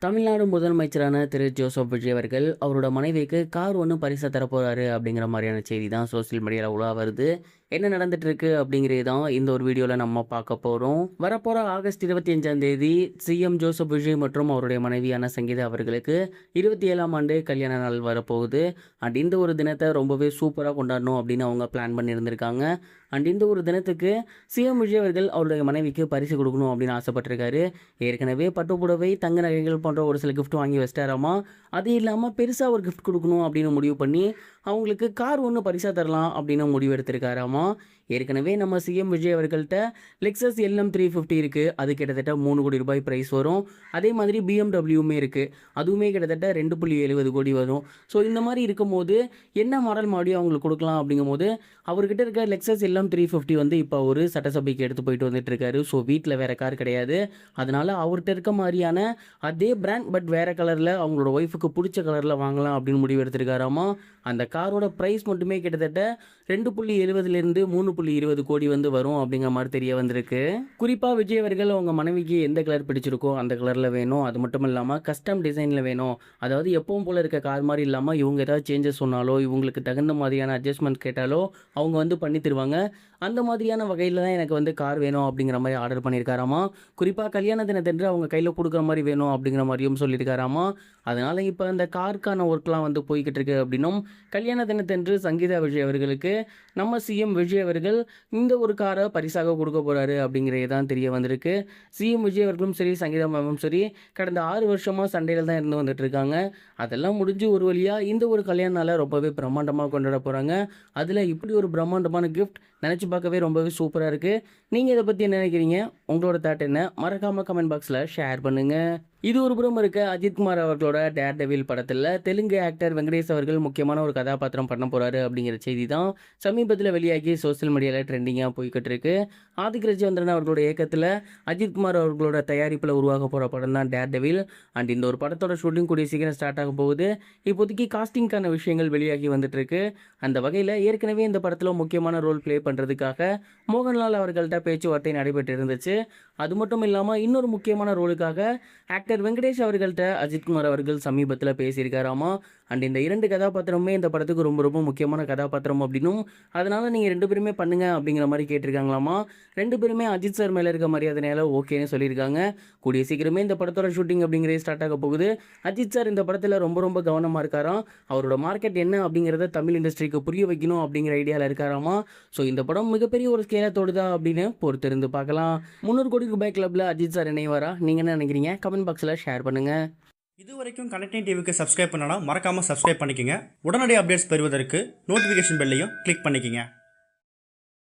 தமிழ்நாடு முதலமைச்சரான திரு Joseph Vijay அவர்கள் அவரோட மனைவிக்கு கார் ஒன்று பரிசா தரப்போறாரு அப்படிங்கிற மாதிரியான செய்தி தான் சோசியல் மீடியாவில் உலா வருது. என்ன நடந்துட்டு இருக்கு அப்படிங்கிறது தான் இந்த ஒரு வீடியோவில் நம்ம பார்க்க போகிறோம். வரப்போகிற ஆகஸ்ட் 25ஆம் தேதி சிஎம் ஜோசப் விஜய் மற்றும் அவருடைய மனைவியான சங்கீதா அவர்களுக்கு 27ஆம் ஆண்டு கல்யாண நாள் வரப்போகுது. அண்ட் இந்த ஒரு தினத்தை ரொம்பவே சூப்பராக கொண்டாடணும் அப்படின்னு அவங்க பிளான் பண்ணியிருந்திருக்காங்க. அண்ட் இந்த ஒரு தினத்துக்கு சிஎம் விஜய் அவர்கள் அவருடைய மனைவிக்கு பரிசு கொடுக்கணும் அப்படின்னு ஆசைப்பட்டிருக்காரு. ஏற்கனவே பட்டுப்புடவை, தங்க நகைகள் போன்ற ஒரு சில கிஃப்ட் வாங்கி வச்சிட்டாராமா. அது இல்லாமல் பெருசாக ஒரு கிஃப்ட் கொடுக்கணும் அப்படின்னு முடிவு பண்ணி அவங்களுக்கு கார் ஒன்று பரிசாக தரலாம் அப்படின்னு முடிவு எடுத்திருக்காராமா. ஏற்கனவே நம்ம சிஎம் விஜய் அவர்கள்ட்ட லெக்ஸஸ் LM 350 இருக்குது. அது கிட்டத்தட்ட 3 கோடி ரூபாய் ப்ரைஸ் வரும். அதே மாதிரி BMWமே இருக்குது. அதுவுமே கிட்டத்தட்ட 2.70 கோடி வரும். ஸோ இந்த மாதிரி இருக்கும்போது என்ன மாடல் மறுபடியும் அவங்களுக்கு கொடுக்கலாம் அப்படிங்கும்போது அவர்கிட்ட இருக்க லெக்ஸஸ் LM 350 வந்து இப்போ ஒரு சட்டசபைக்கு எடுத்து போயிட்டு வந்துட்டு இருக்காரு. ஸோ வீட்டில் வேற கார் கிடையாது. அதனால அவர்கிட்ட இருக்க மாதிரியான அதே பிராண்ட் பட் வேற கலரில் அவங்களோட ஒய்ஃபுக்கு பிடிச்ச கலரில் வாங்கலாம் அப்படின்னு முடிவு எடுத்திருக்காராமா. அந்த காரோட ப்ரைஸ் மட்டுமே கிட்டத்தட்ட 2.70 3.20 கோடி வந்து வரும் அப்படிங்கிற மாதிரி தெரிய வந்திருக்கு. குறிப்பாக விஜய் அவர்கள் அவங்க மனைவிக்கு எந்த கலர் பிடிச்சிருக்கோ அந்த கலரில் வேணும். அது மட்டும் இல்லாமல் கஸ்டம் டிசைனில் வேணும். அதாவது எப்பவும் போல இருக்க கார் மாதிரி இல்லாமல் இவங்க ஏதாவது சேஞ்சஸ் சொன்னாலோ இவங்களுக்கு தகுந்த மாதிரியான அட்ஜஸ்ட்மெண்ட் கேட்டாலோ அவங்க வந்து பண்ணி தருவாங்க. அந்த மாதிரியான வகையில் தான் எனக்கு வந்து கார் வேணும் அப்படிங்கிற மாதிரி ஆர்டர் பண்ணியிருக்காராமா. குறிப்பாக கல்யாண தினத்தன்று அவங்க கையில் கொடுக்குற மாதிரி வேணும் அப்படிங்கிற மாதிரியும் சொல்லியிருக்காராமா. அதனால் இப்போ அந்த காருக்கான ஒர்க்லாம் வந்து போய்கிட்டு இருக்கு அப்படின்னும் கல்யாண தினத்தன்று சங்கீதா விஜய் அவர்களுக்கு நம்ம சிஎம் விஜய் அவர்கள் இந்த ஒரு காரை பரிசாக கொடுக்க போகிறாரு அப்படிங்கிறது தான் தெரிய வந்திருக்கு. சிஎம் விஜய் அவர்களும் சரி சங்கீதா மேமும் சரி கடந்த 6 வருஷமாக சண்டையில் தான் இருந்து வந்துட்டு இருக்காங்க. அதெல்லாம் முடிஞ்சு ஒரு வழியாக இந்த ஒரு கல்யாண நாளை ரொம்பவே பிரம்மாண்டமாக கொண்டாட போகிறாங்க. அதில் இப்படி ஒரு பிரம்மாண்டமான கிஃப்ட் நினச்சி பார்க்கவே ரொம்பவே சூப்பராக இருக்குது. நீங்கள் இதை பற்றி என்ன நினைக்கிறீங்க? உங்களோட தாட் என்ன? மறக்காமல் கமெண்ட் பாக்ஸில் ஷேர் பண்ணுங்கள். இது ஒரு புறம் இருக்க அஜித்குமார் அவர்களோட டேர் டெவில் படத்தில் தெலுங்கு ஆக்டர் வெங்கடேஷ் அவர்கள் முக்கியமான ஒரு கதாபாத்திரம் பண்ண போகிறாரு அப்படிங்கிற செய்தி தான் சமீபத்தில் வெளியாகி சோசியல் மீடியாவில் ட்ரெண்டிங்காக போய்கிட்டு இருக்கு. ஆதிக் ரவிச்சந்திரன் அவர்களோட இயக்கத்தில் அஜித்குமார் அவர்களோட தயாரிப்பில் உருவாக போகிற படம் தான் டேர் டெவில். அண்ட் இந்த ஒரு படத்தோட ஷூட்டிங் கூடிய சீக்கிரம் ஸ்டார்ட் ஆக போகுது. இப்போதைக்கு காஸ்டிங்கான விஷயங்கள் வெளியாகி வந்துட்டு இருக்கு. அந்த வகையில் ஏற்கனவே இந்த படத்தில் முக்கியமான ரோல் ப்ளே பண்ணுறதுக்காக மோகன்லால் அவர்கள்ட்ட பேச்சுவார்த்தை நடைபெற்று இருந்துச்சு. அது மட்டும் இல்லாமல் இன்னொரு முக்கியமான ரோலுக்காக ஆக்டர் வெங்கடேஷ் அவர்கள்ட்ட அஜித்குமார் அவர்கள் சமீபத்தில் பேசியிருக்காராமா. அண்ட் இந்த 2 கதாபாத்திரமே இந்த படத்துக்கு ரொம்ப ரொம்ப முக்கியமான கதாபாத்திரம் அப்படின்னும் அதனால் நீங்கள் 2 பேருமே பண்ணுங்க அப்படிங்கிற மாதிரி கேட்டிருக்காங்களாமா. 2 பேருமே அஜித் சார் மேலே இருக்க மரியாதையால் ஓகேன்னு சொல்லியிருக்காங்க. கூடிய சீக்கிரமே இந்த படத்தோட ஷூட்டிங் அப்படிங்கிறது ஸ்டார்ட் ஆக போகுது. அஜித் சார் இந்த படத்தில் ரொம்ப ரொம்ப கவனமாக இருக்காராம். அவரோட மார்க்கெட் என்ன அப்படிங்கிறத தமிழ் இண்டஸ்ட்ரிக்கு புரிய வைக்கணும் அப்படிங்கிற ஐடியாவில் இருக்காராமா. ஸோ இந்த படம் மிகப்பெரிய ஒரு ஸ்கேலை தொடுதா அப்படின்னு பொறுத்திருந்து பார்க்கலாம். 300 கோடி ரூபாய் கிளப்பில் அஜித் சார் இணைவாரா? நீங்கள் என்ன நினைக்கிறீங்க? கமெண்ட் பாக்ஸில் ஷேர் பண்ணுங்கள். இது வரைக்கும் கனெக்டிங் டிவிக்கு சப்ஸ்கிரைப் பண்ணனா மறக்காமல் சப்ஸ்கிரைப் பண்ணிக்கங்க. உடனடி அப்டேட்ஸ் பெறுவதற்கு நோட்டிஃபிகேஷன் பெல்லையும் கிளிக் பண்ணிக்கங்க.